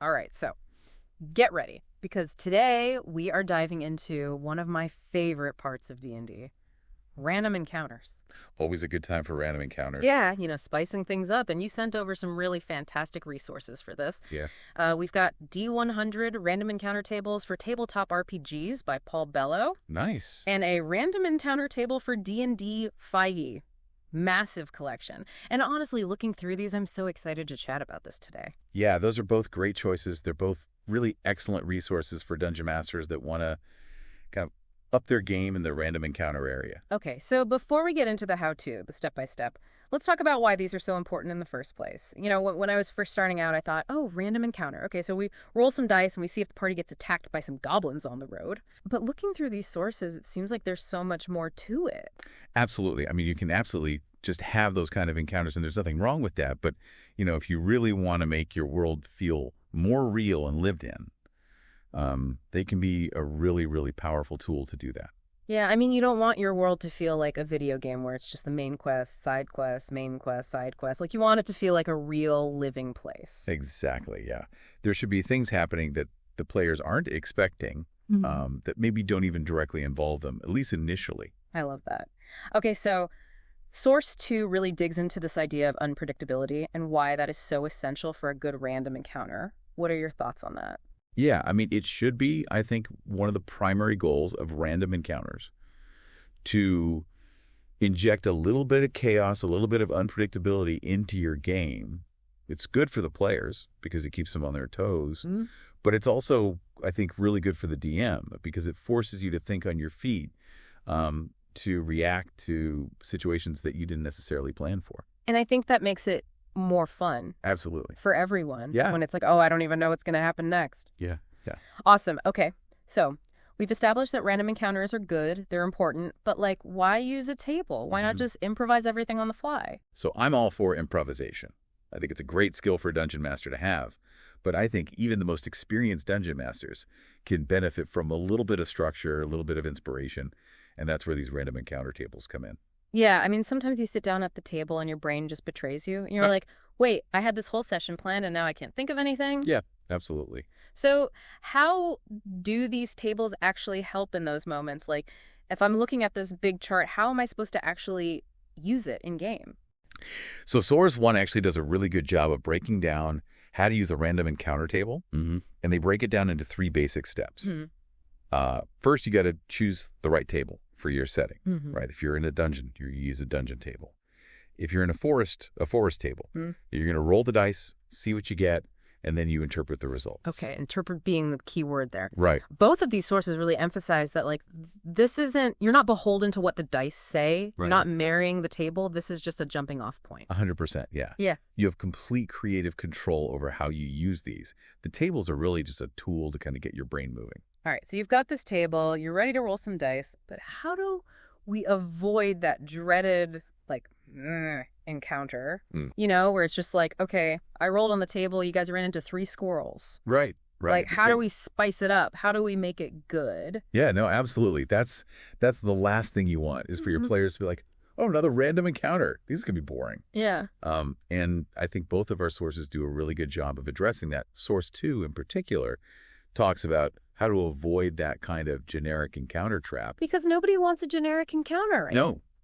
All right, so get ready, because today we are diving into one of my favorite parts of D&D, random encounters. Always a good time for random encounters. Yeah, spicing things up, and you sent over some really fantastic resources for this. Yeah. We've got D100 random encounter tables for tabletop RPGs by Paul Bello, Nice. and a random encounter table for D&D 5e. Massive collection. And honestly, looking through these, I'm so excited to chat about this today. Yeah, those are both great choices. They're both really excellent resources for dungeon masters that want to kind of up their game in the random encounter area. Okay, so before we get into the how-to, the step-by-step, let's talk about why these are so important in the first place. When I was first starting out, I thought, oh, random encounter. Okay, so we roll some dice and we see if the party gets attacked by some goblins on the road. But looking through these sources, it seems like there's so much more to it. Absolutely. I mean, you can absolutely just have those kind of encounters, and there's nothing wrong with that. But, if you really want to make your world feel more real and lived in, they can be a really, really powerful tool to do that. Yeah, I mean, you don't want your world to feel like a video game where it's just the main quest, side quest, main quest, side quest. Like, you want it to feel like a real living place. Exactly, yeah. There should be things happening that the players aren't expecting, that maybe don't even directly involve them, at least initially. I love that. Okay, so Source 2 really digs into this idea of unpredictability and why that is so essential for a good random encounter. What are your thoughts on that? Yeah, I mean, it should be, I think, one of the primary goals of random encounters to inject a little bit of chaos, a little bit of unpredictability into your game. It's good for the players because it keeps them on their toes, but it's also, I think, really good for the DM because it forces you to think on your feet, to react to situations that you didn't necessarily plan for. And I think that makes it more fun. Absolutely. For everyone. Yeah. When it's like, oh, I don't even know what's going to happen next. Yeah, yeah. Awesome. Okay. So we've established that random encounters are good. They're important. But why use a table? Why not just improvise everything on the fly? So I'm all for improvisation. I think it's a great skill for a dungeon master to have. But I think even the most experienced dungeon masters can benefit from a little bit of structure, a little bit of inspiration. And that's where these random encounter tables come in. Yeah, I mean, sometimes you sit down at the table and your brain just betrays you. And you're like, wait, I had this whole session planned and now I can't think of anything? Yeah, absolutely. So how do these tables actually help in those moments? Like, if I'm looking at this big chart, how am I supposed to actually use it in game? So Source 1 actually does a really good job of breaking down how to use a random encounter table. And they break it down into 3 basic steps. First, you got to choose the right table for your setting, right? If you're in a dungeon, you use a dungeon table. If you're in a forest table, you're going to roll the dice, see what you get, and then you interpret the results. Okay, interpret being the key word there. Right. Both of these sources really emphasize that, this isn't, you're not beholden to what the dice say. Right. You're not marrying the table. This is just a jumping off point. 100%, yeah. Yeah. You have complete creative control over how you use these. The tables are really just a tool to kind of get your brain moving. All right, so you've got this table, you're ready to roll some dice, but how do we avoid that dreaded, encounter, where it's just okay, I rolled on the table, you guys ran into 3 squirrels. Right, right. How do we spice it up? How do we make it good? Yeah, no, absolutely. That's the last thing you want is for your players to be like, oh, another random encounter. These can be boring. Yeah. And I think both of our sources do a really good job of addressing that. Source 2 in particular talks about how to avoid that kind of generic encounter trap. Because nobody wants a generic encounter, right?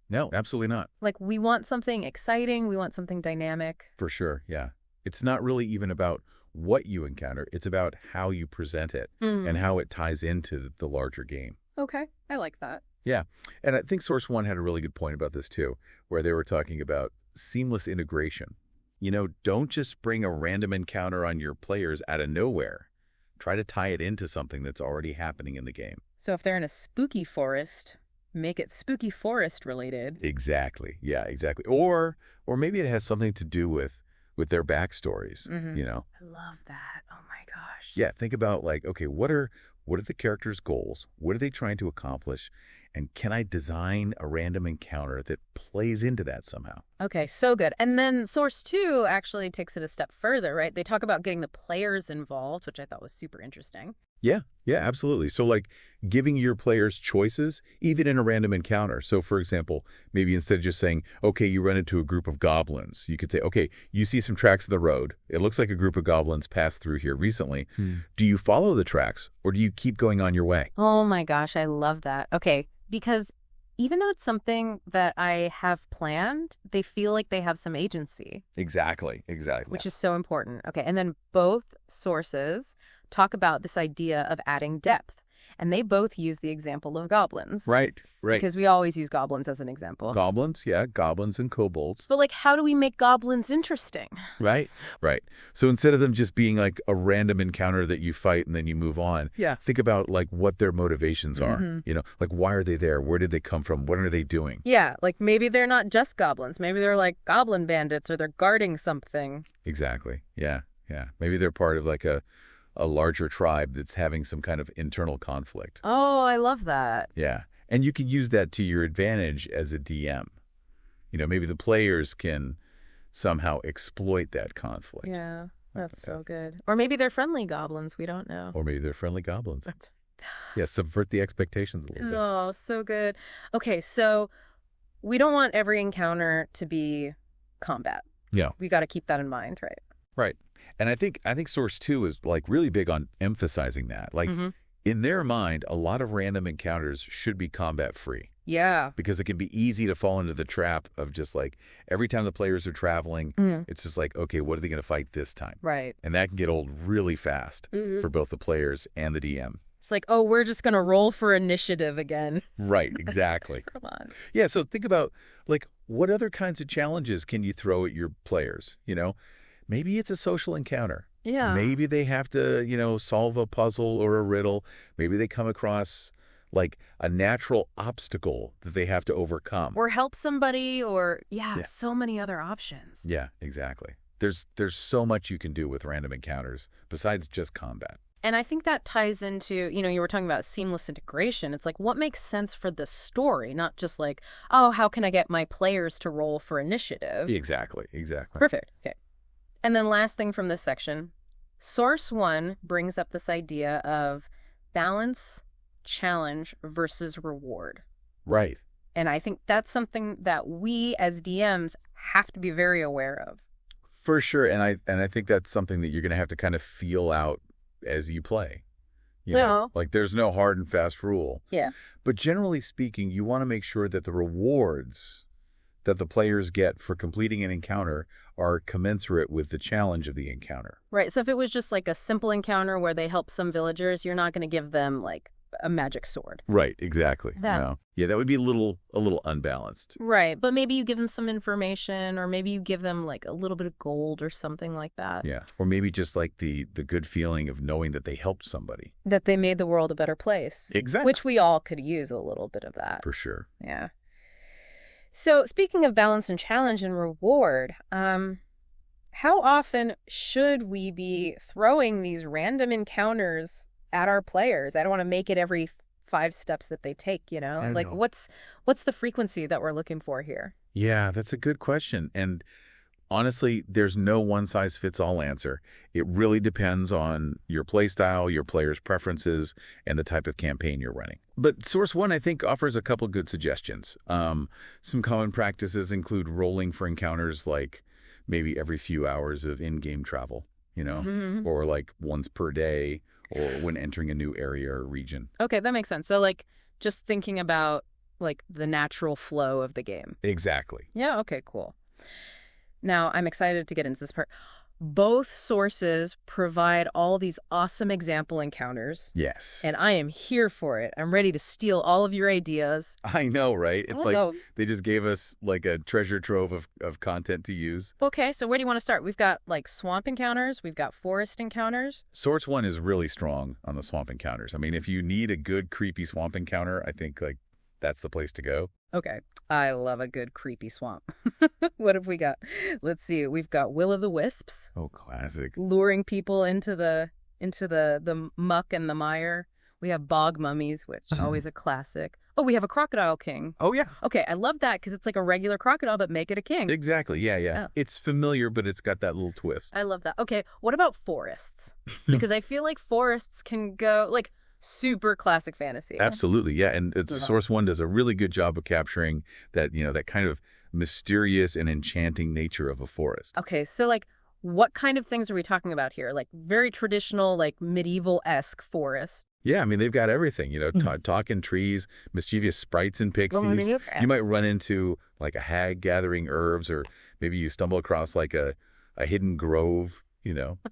No, absolutely not. We want something exciting. We want something dynamic. For sure, yeah. It's not really even about what you encounter. It's about how you present it and how it ties into the larger game. Okay, I like that. Yeah, and I think Source 1 had a really good point about this too, where they were talking about seamless integration. Don't just bring a random encounter on your players out of nowhere. Try to tie it into something that's already happening in the game. So if they're in a spooky forest, make it spooky forest related. Exactly. Yeah, exactly. Or maybe it has something to do with their backstories, I love that. Oh my gosh. Yeah, think about okay, what are the characters' goals? What are they trying to accomplish? And can I design a random encounter that plays into that somehow? Okay, so good. And then Source 2 actually takes it a step further, right? They talk about getting the players involved, which I thought was super interesting. Yeah, yeah, absolutely. So like giving your players choices, even in a random encounter. So for example, maybe instead of just saying, okay, you run into a group of goblins, you could say, okay, you see some tracks in the road. It looks like a group of goblins passed through here recently. Do you follow the tracks or do you keep going on your way? Oh my gosh, I love that. Okay, because even though it's something that I have planned, they feel like they have some agency, Exactly, exactly. which is so important. Okay, and then both sources talk about this idea of adding depth, and they both use the example of goblins. Right. Because we always use goblins as an example. Goblins, yeah, goblins and kobolds. But like, how do we make goblins interesting? Right. So instead of them just being like a random encounter that you fight and then you move on, think about like what their motivations are. Like why are they there? Where did they come from? What are they doing? Yeah, like maybe they're not just goblins. Maybe they're like goblin bandits or they're guarding something. Exactly. Yeah. Maybe they're part of like a larger tribe that's having some kind of internal conflict. Oh, I love that. Yeah. And you can use that to your advantage as a DM. Maybe the players can somehow exploit that conflict. Yeah, that's so good. Or maybe they're friendly goblins. We don't know. Or maybe they're friendly goblins. Yeah, subvert the expectations a little bit. Oh, so good. Okay, so we don't want every encounter to be combat. Yeah. We got to keep that in mind, right? Right. And I think Source 2 is like really big on emphasizing that. Like in their mind, a lot of random encounters should be combat free. Yeah. Because it can be easy to fall into the trap of just like every time the players are traveling, it's just like, okay, what are they going to fight this time? Right. And that can get old really fast for both the players and the DM. It's like, oh, we're just going to roll for initiative again. Right, exactly. Come on. Yeah, so think about like what other kinds of challenges can you throw at your players? Maybe it's a social encounter. Yeah. Maybe they have to, solve a puzzle or a riddle. Maybe they come across like a natural obstacle that they have to overcome. Or help somebody or, so many other options. Yeah, exactly. There's so much you can do with random encounters besides just combat. And I think that ties into, you were talking about seamless integration. It's like, what makes sense for the story, not just like, oh, how can I get my players to roll for initiative? Exactly. Perfect. Okay. And then last thing from this section, Source 1 brings up this idea of balance, challenge versus reward. Right. And I think that's something that we as DMs have to be very aware of. For sure. And I think that's something that you're going to have to kind of feel out as you play. Like there's no hard and fast rule. Yeah. But generally speaking, you want to make sure that the rewards that the players get for completing an encounter are commensurate with the challenge of the encounter. Right. So if it was just like a simple encounter where they help some villagers, you're not going to give them like a magic sword. Right, exactly. No. Yeah, that would be a little unbalanced. Right, but maybe you give them some information or maybe you give them like a little bit of gold or something like that. Yeah, or maybe just like the good feeling of knowing that they helped somebody. That they made the world a better place. Exactly. Which we all could use a little bit of that. For sure. Yeah. So speaking of balance and challenge and reward, how often should we be throwing these random encounters at our players? I don't want to make it every 5 steps that they take, Like what's the frequency that we're looking for here? Yeah, that's a good question. And honestly, there's no one-size-fits-all answer. It really depends on your play style, your players' preferences, and the type of campaign you're running. But Source 1, I think, offers a couple good suggestions. Some common practices include rolling for encounters like maybe every few hours of in-game travel, or like once per day, or when entering a new area or region. Okay, that makes sense. So like just thinking about like the natural flow of the game. Exactly. Yeah, okay, cool. Now, I'm excited to get into this part. Both sources provide all these awesome example encounters. Yes. And I am here for it. I'm ready to steal all of your ideas. I know, right? It's like they just gave us like a treasure trove of content to use. Okay, so where do you want to start? We've got like swamp encounters. We've got forest encounters. Source 1 is really strong on the swamp encounters. I mean, if you need a good creepy swamp encounter, I think like that's the place to go. Okay. I love a good creepy swamp. What have we got? Let's see. We've got will-o'-the-wisps. Oh, classic. Luring people into the muck and the mire. We have bog mummies, which is always a classic. Oh, we have a crocodile king. Oh, yeah. Okay, I love that because it's like a regular crocodile, but make it a king. Exactly. Yeah, yeah. Oh. It's familiar, but it's got that little twist. I love that. Okay, what about forests? Because I feel like forests can go, like, super classic fantasy. Absolutely, yeah. And Source One does a really good job of capturing that, that kind of mysterious and enchanting nature of a forest. Okay, so, like, what kind of things are we talking about here? Like, very traditional, like, medieval-esque forest. Yeah, I mean, they've got everything, talking trees, mischievous sprites and pixies. You might run into, like, a hag gathering herbs, or maybe you stumble across, like, a hidden grove,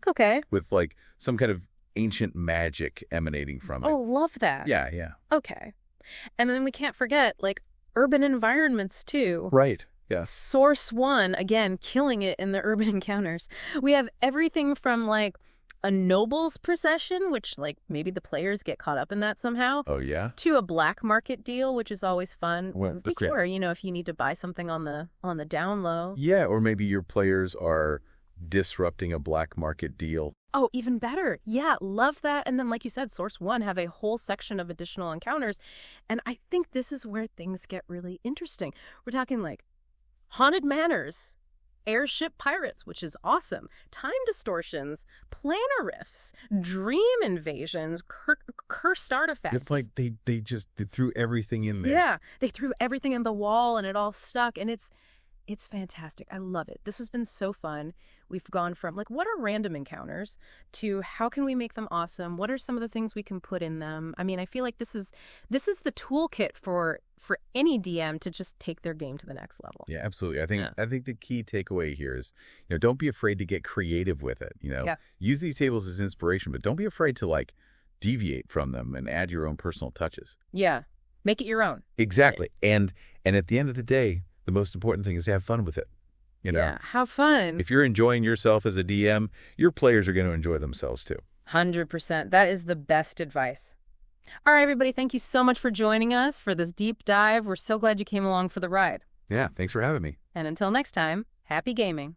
Okay. with, like, some kind of ancient magic emanating from it. Oh, love that. Yeah, yeah. Okay. And then we can't forget, like, urban environments, too. Right, yeah. Source One, again, killing it in the urban encounters. We have everything from, like, a noble's procession, which, like, maybe the players get caught up in that somehow. Oh, yeah? To a black market deal, which is always fun. Well, Sure, if you need to buy something on the down low. Yeah, or maybe your players are disrupting a black market deal. Oh, even better. Yeah, love that. And then, like you said, Source One have a whole section of additional encounters. And I think this is where things get really interesting. We're talking, like, haunted manors, airship pirates, which is awesome, time distortions, planar rifts, dream invasions, cursed artifacts. It's like they threw everything in there. Yeah, they threw everything in the wall and it all stuck, and it's fantastic. I love it. This has been so fun. We've gone from, like, what are random encounters to how can we make them awesome? What are some of the things we can put in them? I mean, I feel like this is the toolkit for any DM to just take their game to the next level. Yeah, absolutely. I think the key takeaway here is, don't be afraid to get creative with it. Use these tables as inspiration, but don't be afraid to, like, deviate from them and add your own personal touches. Yeah, make it your own. Exactly. And at the end of the day, the most important thing is to have fun with it. Yeah, have fun. If you're enjoying yourself as a DM, your players are going to enjoy themselves too. 100%. That is the best advice. All right, everybody, thank you so much for joining us for this deep dive. We're so glad you came along for the ride. Yeah, thanks for having me. And until next time, happy gaming.